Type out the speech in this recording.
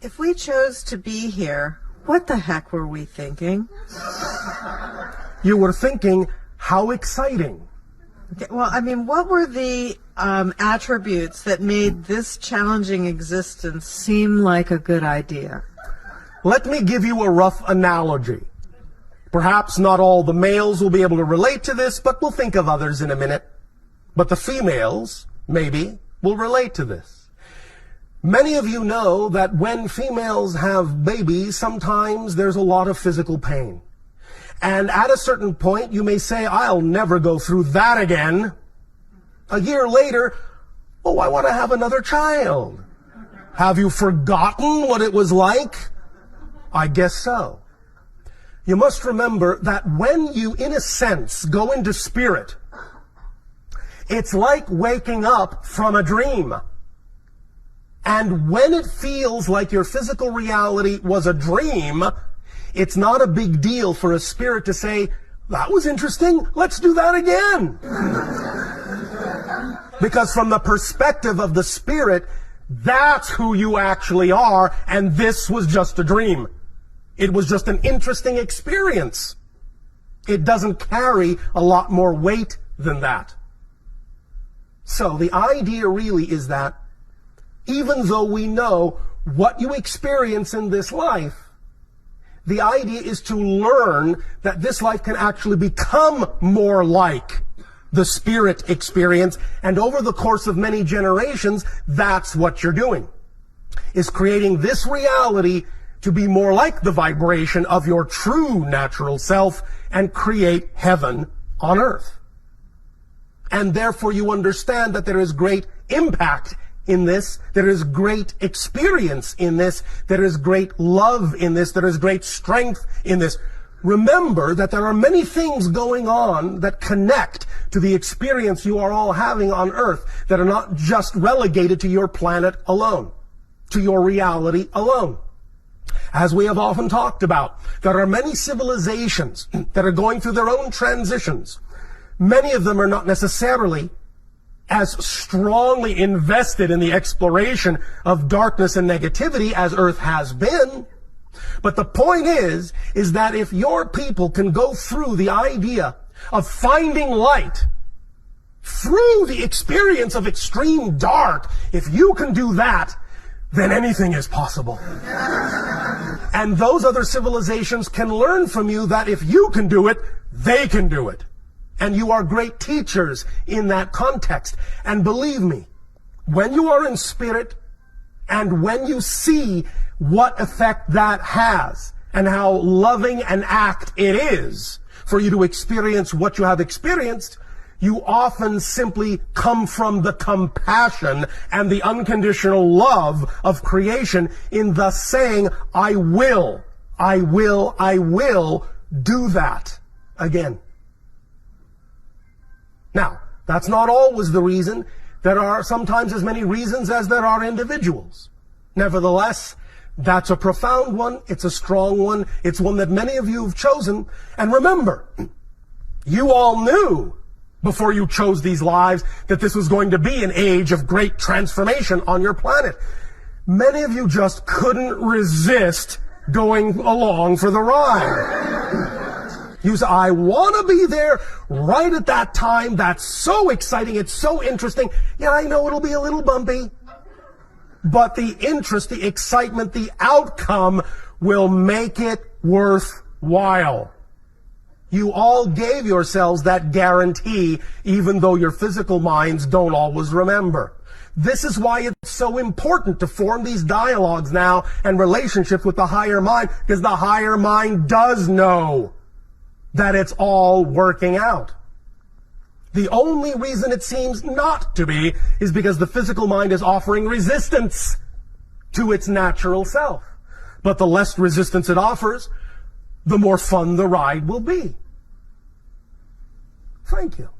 If we chose to be here, what the heck were we thinking? You were thinking, how exciting. Okay, well, I mean, what were the attributes that made this challenging existence seem like a good idea? Let me give you a rough analogy. Perhaps not all the males will be able to relate to this, but we'll think of others in a minute. But the females, maybe, will relate to this. Many of you know that when females have babies, sometimes there's a lot of physical pain. And at a certain point, you may say, I'll never go through that again. A year later, oh, I want to have another child. Have you forgotten what it was like? I guess so. You must remember that when you, in a sense, go into spirit, it's like waking up from a dream. And when it feels like your physical reality was a dream, it's not a big deal for a spirit to say, that was interesting, let's do that again. Because from the perspective of the spirit, that's who you actually are, and this was just a dream. It was just an interesting experience. It doesn't carry a lot more weight than that. So the idea really is that even though we know what you experience in this life, the idea is to learn that this life can actually become more like the spirit experience, and over the course of many generations, that's what you're doing, is creating this reality to be more like the vibration of your true natural self and create heaven on earth. And therefore you understand that there is great impact in this, there is great experience in this, there is great love in this, there is great strength in this. Remember that there are many things going on that connect to the experience you are all having on earth that are not just relegated to your planet alone, to your reality alone. As we have often talked about, there are many civilizations that are going through their own transitions. Many of them are not necessarily as strongly invested in the exploration of darkness and negativity as Earth has been. But the point is that if your people can go through the idea of finding light through the experience of extreme dark, if you can do that, then anything is possible. And those other civilizations can learn from you that if you can do it, they can do it. And you are great teachers in that context. And believe me, when you are in spirit and when you see what effect that has and how loving an act it is for you to experience what you have experienced, you often simply come from the compassion and the unconditional love of creation in thus saying, I will do that again. Now, that's not always the reason. There are sometimes as many reasons as there are individuals. Nevertheless, that's a profound one. It's a strong one. It's one that many of you have chosen. And remember, you all knew before you chose these lives that this was going to be an age of great transformation on your planet. Many of you just couldn't resist going along for the ride. You say, I want to be there right at that time. That's so exciting. It's so interesting. Yeah, I know it'll be a little bumpy. But the interest, the excitement, the outcome will make it worthwhile. You all gave yourselves that guarantee, even though your physical minds don't always remember. This is why it's so important to form these dialogues now and relationships with the higher mind, because the higher mind does know that it's all working out. The only reason it seems not to be is because the physical mind is offering resistance to its natural self. But the less resistance it offers, the more fun the ride will be. Thank you.